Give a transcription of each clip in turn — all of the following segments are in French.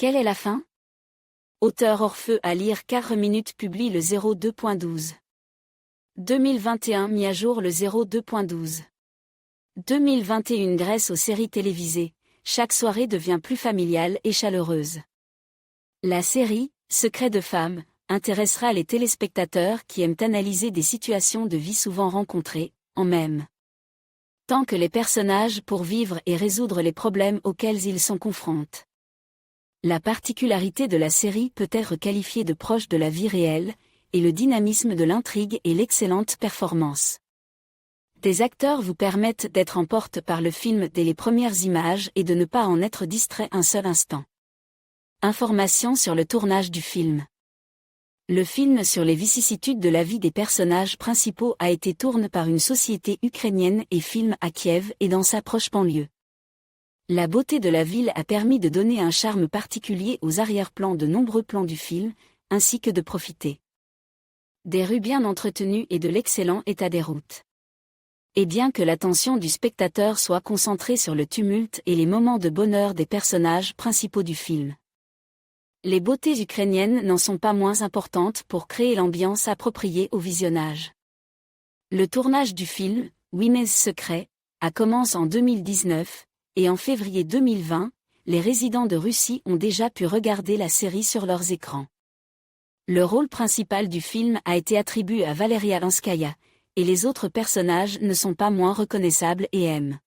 Quelle est la fin? Auteur hors feu à lire 4 minutes publie le 02.12. 2021 mis à jour le 02.12. 2021 Grèce aux séries télévisées, chaque soirée devient plus familiale et chaleureuse. La série, Secret de femme, intéressera les téléspectateurs qui aiment analyser des situations de vie souvent rencontrées, en même temps que les personnages pour vivre et résoudre les problèmes auxquels ils sont confrontés. La particularité de la série peut être qualifiée de proche de la vie réelle, et le dynamisme de l'intrigue et l'excellente performance des acteurs vous permettent d'être en porte par le film dès les premières images et de ne pas en être distrait un seul instant. Informations sur le tournage du film. Le film sur les vicissitudes de la vie des personnages principaux a été tourné par une société ukrainienne et filme à Kiev et dans sa proche banlieue. La beauté de la ville a permis de donner un charme particulier aux arrière-plans de nombreux plans du film, ainsi que de profiter des rues bien entretenues et de l'excellent état des routes. Et bien que l'attention du spectateur soit concentrée sur le tumulte et les moments de bonheur des personnages principaux du film, les beautés ukrainiennes n'en sont pas moins importantes pour créer l'ambiance appropriée au visionnage. Le tournage du film, Women's Secret, a commencé en 2019, et en février 2020, les résidents de Russie ont déjà pu regarder la série sur leurs écrans. Le rôle principal du film a été attribué à Valeria Lanskaya, et les autres personnages ne sont pas moins reconnaissables et aiment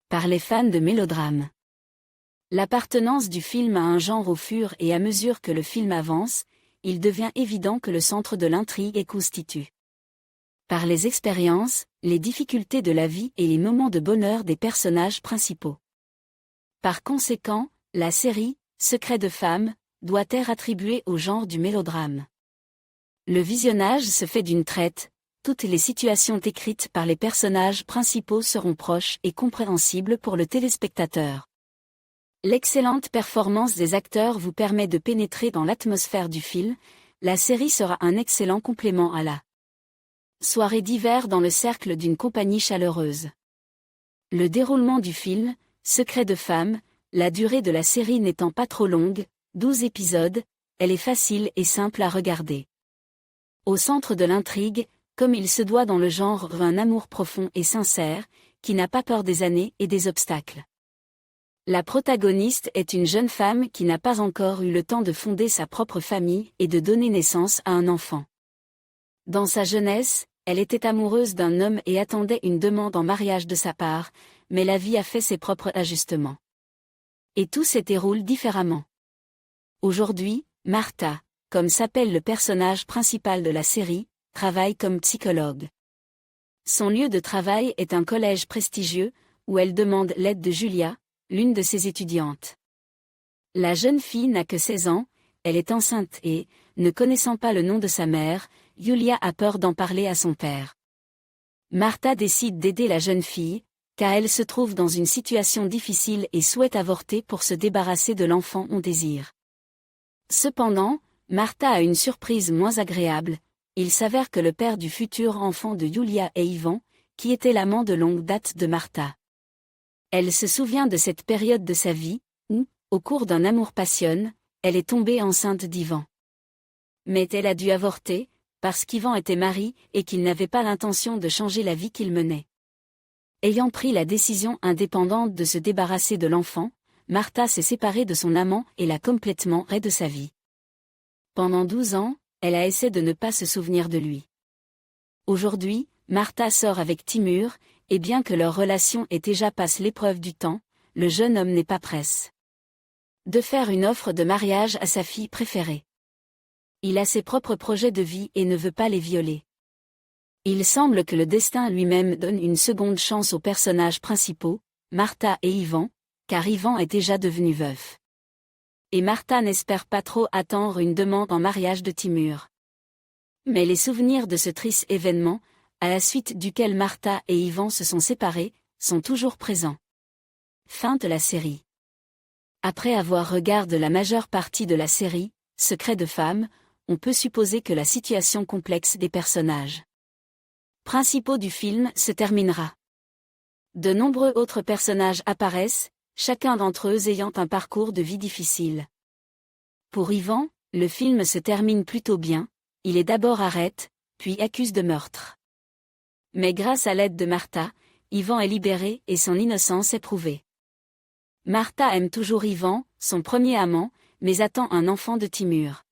par les fans de mélodrames. L'appartenance du film à un genre au fur et à mesure que le film avance, il devient évident que le centre de l'intrigue est constitué par les expériences, les difficultés de la vie et les moments de bonheur des personnages principaux. Par conséquent, la série, Secret de femme, doit être attribuée au genre du mélodrame. Le visionnage se fait d'une traite, toutes les situations décrites par les personnages principaux seront proches et compréhensibles pour le téléspectateur. L'excellente performance des acteurs vous permet de pénétrer dans l'atmosphère du film, la série sera un excellent complément à la soirée d'hiver dans le cercle d'une compagnie chaleureuse. Le déroulement du film, Secret de femme, la durée de la série n'étant pas trop longue, 12 épisodes, elle est facile et simple à regarder. Au centre de l'intrigue, comme il se doit dans le genre, un amour profond et sincère, qui n'a pas peur des années et des obstacles. La protagoniste est une jeune femme qui n'a pas encore eu le temps de fonder sa propre famille et de donner naissance à un enfant. Dans sa jeunesse, elle était amoureuse d'un homme et attendait une demande en mariage de sa part, mais la vie a fait ses propres ajustements. Et tout se déroule différemment. Aujourd'hui, Martha, comme s'appelle le personnage principal de la série, travaille comme psychologue. Son lieu de travail est un collège prestigieux, où elle demande l'aide de Julia, l'une de ses étudiantes. La jeune fille n'a que 16 ans, elle est enceinte et, ne connaissant pas le nom de sa mère, Julia a peur d'en parler à son père. Martha décide d'aider la jeune fille, car elle se trouve dans une situation difficile et souhaite avorter pour se débarrasser de l'enfant on désire. Cependant, Martha a une surprise moins agréable, il s'avère que le père du futur enfant de Julia est Ivan, qui était l'amant de longue date de Martha. Elle se souvient de cette période de sa vie, où, au cours d'un amour passionné, elle est tombée enceinte d'Ivan. Mais elle a dû avorter, parce qu'Ivan était mari et qu'il n'avait pas l'intention de changer la vie qu'il menait. Ayant pris la décision indépendante de se débarrasser de l'enfant, Martha s'est séparée de son amant et l'a complètement raie de sa vie. Pendant 12 ans, elle a essayé de ne pas se souvenir de lui. Aujourd'hui, Martha sort avec Timur, et bien que leur relation ait déjà passé l'épreuve du temps, le jeune homme n'est pas presse de faire une offre de mariage à sa fille préférée. Il a ses propres projets de vie et ne veut pas les violer. Il semble que le destin lui-même donne une seconde chance aux personnages principaux, Martha et Ivan, car Ivan est déjà devenu veuf. Et Martha n'espère pas trop attendre une demande en mariage de Timur. Mais les souvenirs de ce triste événement, à la suite duquel Martha et Ivan se sont séparés, sont toujours présents. Fin de la série. Après avoir regardé la majeure partie de la série, Secret de femme, on peut supposer que la situation complexe des personnages principaux du film se terminera. De nombreux autres personnages apparaissent, chacun d'entre eux ayant un parcours de vie difficile. Pour Ivan, le film se termine plutôt bien, il est d'abord arrête, puis accuse de meurtre. Mais grâce à l'aide de Martha, Ivan est libéré et son innocence est prouvée. Martha aime toujours Ivan, son premier amant, mais attend un enfant de Timur.